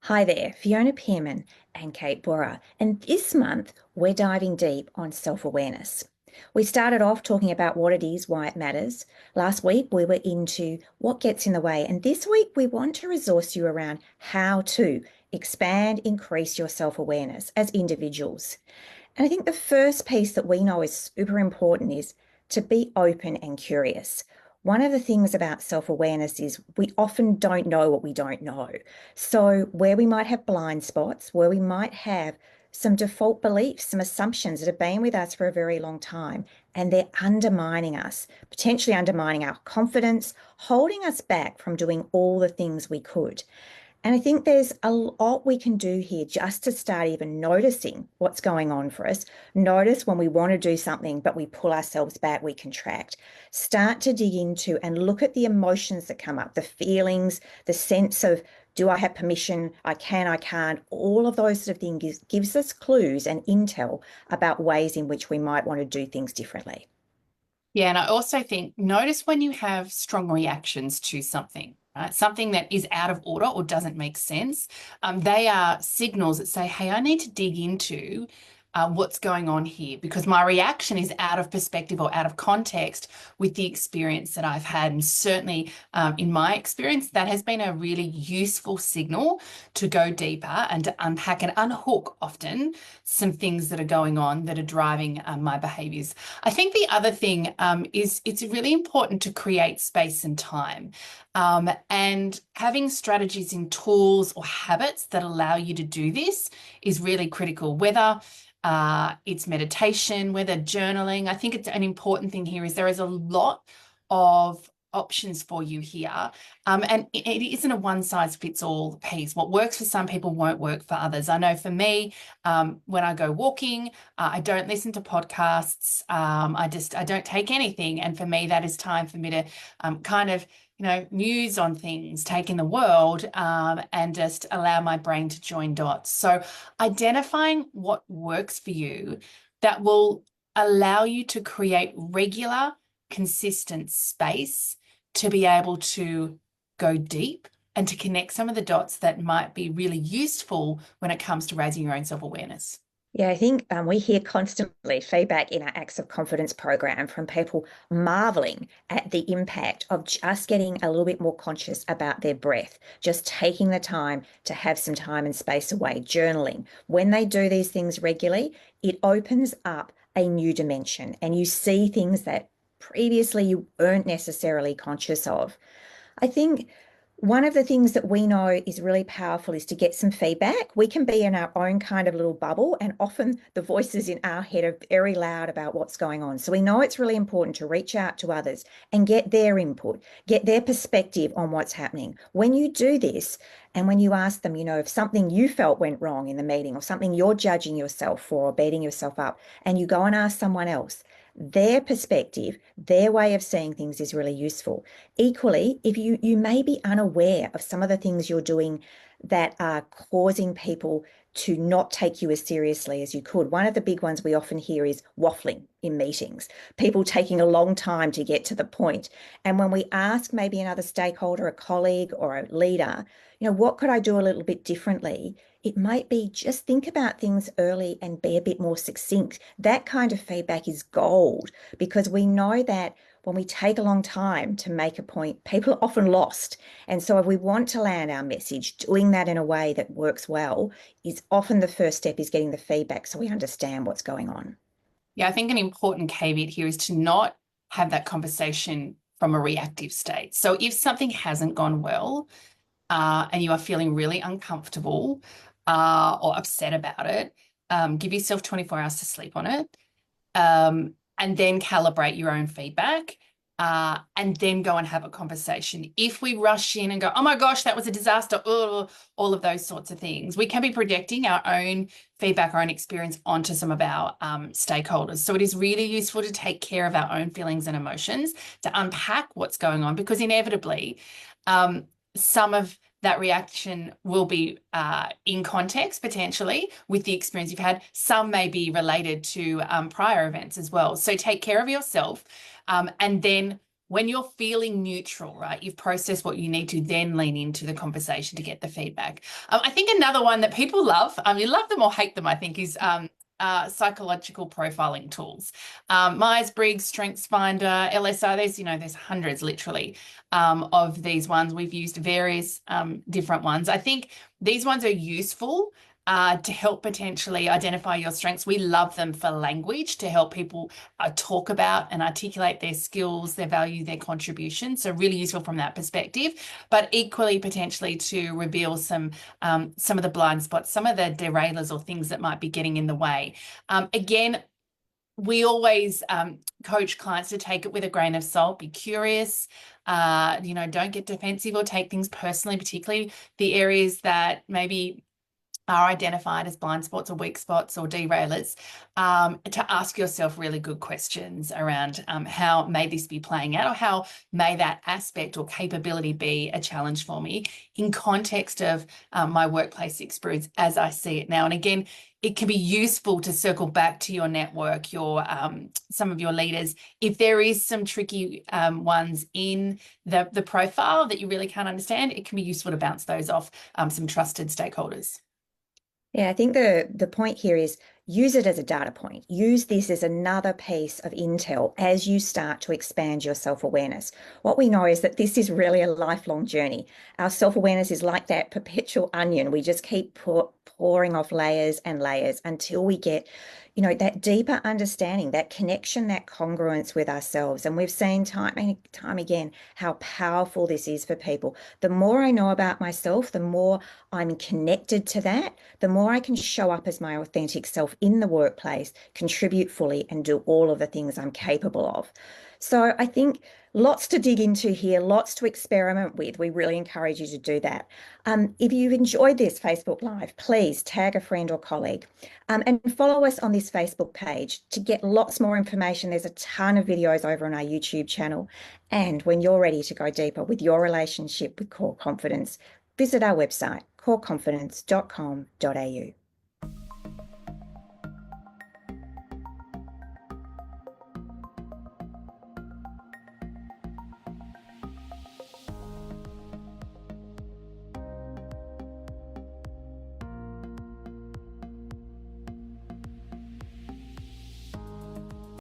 Hi there, Fiona Pearman and Kate Bora, and this month we're diving deep on self-awareness. We started off talking about what it is, why it matters. Last week we were into what gets in the way, and this week we want to resource you around how to expand, increase your self-awareness as individuals. And I think the first piece that we know is super important is to be open and curious. One of the things about self-awareness is we often don't know what we don't know. So where we might have blind spots, where we might have some default beliefs, some assumptions that have been with us for a very long time, and they're undermining us, potentially undermining our confidence, holding us back from doing all the things we could. And I think there's a lot we can do here just to start even noticing what's going on for us. Notice when we want to do something, but we pull ourselves back, we contract. Start to dig into and look at the emotions that come up, the feelings, the sense of, do I have permission? I can, I can't. All of those sort of things gives us clues and intel about ways in which we might want to do things differently. Yeah, and I also think notice when you have strong reactions to something, right? Something that is out of order or doesn't make sense. They are signals that say, hey, I need to dig into what's going on here because my reaction is out of perspective or out of context with the experience that I've had. And certainly in my experience, that has been a really useful signal to go deeper and to unpack and unhook often some things that are going on that are driving my behaviors. I think the other thing is it's really important to create space and time. And having strategies and tools or habits that allow you to do this is really critical, whether it's meditation, whether journaling. I think it's an important thing here is there is a lot of options for you here. And it isn't a one size fits all piece. What works for some people won't work for others. I know for me, when I go walking, I don't listen to podcasts. I don't take anything. And for me, that is time for me to kind of muse on things, take in the world, and just allow my brain to join dots. So identifying what works for you that will allow you to create regular, consistent space to be able to go deep and to connect some of the dots that might be really useful when it comes to raising your own self-awareness. Yeah, I think we hear constantly feedback in our Acts of Confidence program from people marveling at the impact of just getting a little bit more conscious about their breath, just taking the time to have some time and space away, journaling. When they do these things regularly, it opens up a new dimension and you see things that previously you weren't necessarily conscious of. I think one of the things that we know is really powerful is to get some feedback. We can be in our own kind of little bubble, and often the voices in our head are very loud about what's going on. So we know it's really important to reach out to others and get their input, get their perspective on what's happening. When you do this, and when you ask them, if something you felt went wrong in the meeting or something you're judging yourself for or beating yourself up, and you go and ask someone else, their perspective, their way of seeing things is really useful. Equally, if you may be unaware of some of the things you're doing that are causing people to not take you as seriously as you could. One of the big ones we often hear is waffling in meetings, people taking a long time to get to the point. And when we ask maybe another stakeholder, a colleague or a leader, what could I do a little bit differently? It might be just think about things early and be a bit more succinct. That kind of feedback is gold because we know that when we take a long time to make a point, people are often lost. And so if we want to land our message, doing that in a way that works well is often the first step is getting the feedback so we understand what's going on. Yeah, I think an important caveat here is to not have that conversation from a reactive state. So if something hasn't gone well, and you are feeling really uncomfortable or upset about it, give yourself 24 hours to sleep on it, and then calibrate your own feedback. And then go and have a conversation. If we rush in and go, oh my gosh, that was a disaster, all of those sorts of things, we can be projecting our own feedback, our own experience onto some of our stakeholders. So it is really useful to take care of our own feelings and emotions, to unpack what's going on, because inevitably, some of that reaction will be in context potentially with the experience you've had. Some may be related to prior events as well. So take care of yourself and then when you're feeling neutral, right? You've processed what you need to, then lean into the conversation to get the feedback. I think another one that people love, you love them or hate them, I think, is psychological profiling tools. Myers-Briggs, StrengthsFinder, LSR, there's hundreds literally of these ones. We've used various different ones. I think these ones are useful to help potentially identify your strengths. We love them for language to help people talk about and articulate their skills, their value, their contribution. So really useful from that perspective, but equally potentially to reveal some of the blind spots, some of the derailers or things that might be getting in the way. Again, we always coach clients to take it with a grain of salt, be curious, don't get defensive or take things personally, particularly the areas that maybe are identified as blind spots or weak spots or derailers, to ask yourself really good questions around how may this be playing out, or how may that aspect or capability be a challenge for me in context of my workplace experience as I see it now. And again, it can be useful to circle back to your network, your some of your leaders. If there is some tricky ones in the profile that you really can't understand, it can be useful to bounce those off some trusted stakeholders. Yeah, I think the point here is use it as a data point. Use this as another piece of intel as you start to expand your self-awareness. What we know is that this is really a lifelong journey. Our self-awareness is like that perpetual onion. We just keep pouring off layers and layers until we get, that deeper understanding, that connection, that congruence with ourselves. And we've seen time and time again how powerful this is for people. The more I know about myself, the more I'm connected to that, the more I can show up as my authentic self in the workplace, contribute fully, and do all of the things I'm capable of. So I think lots to dig into here, lots to experiment with. We really encourage you to do that. If you've enjoyed this Facebook Live, please tag a friend or colleague, and follow us on this Facebook page to get lots more information. There's a ton of videos over on our YouTube channel. And when you're ready to go deeper with your relationship with core confidence, visit our website, coreconfidence.com.au.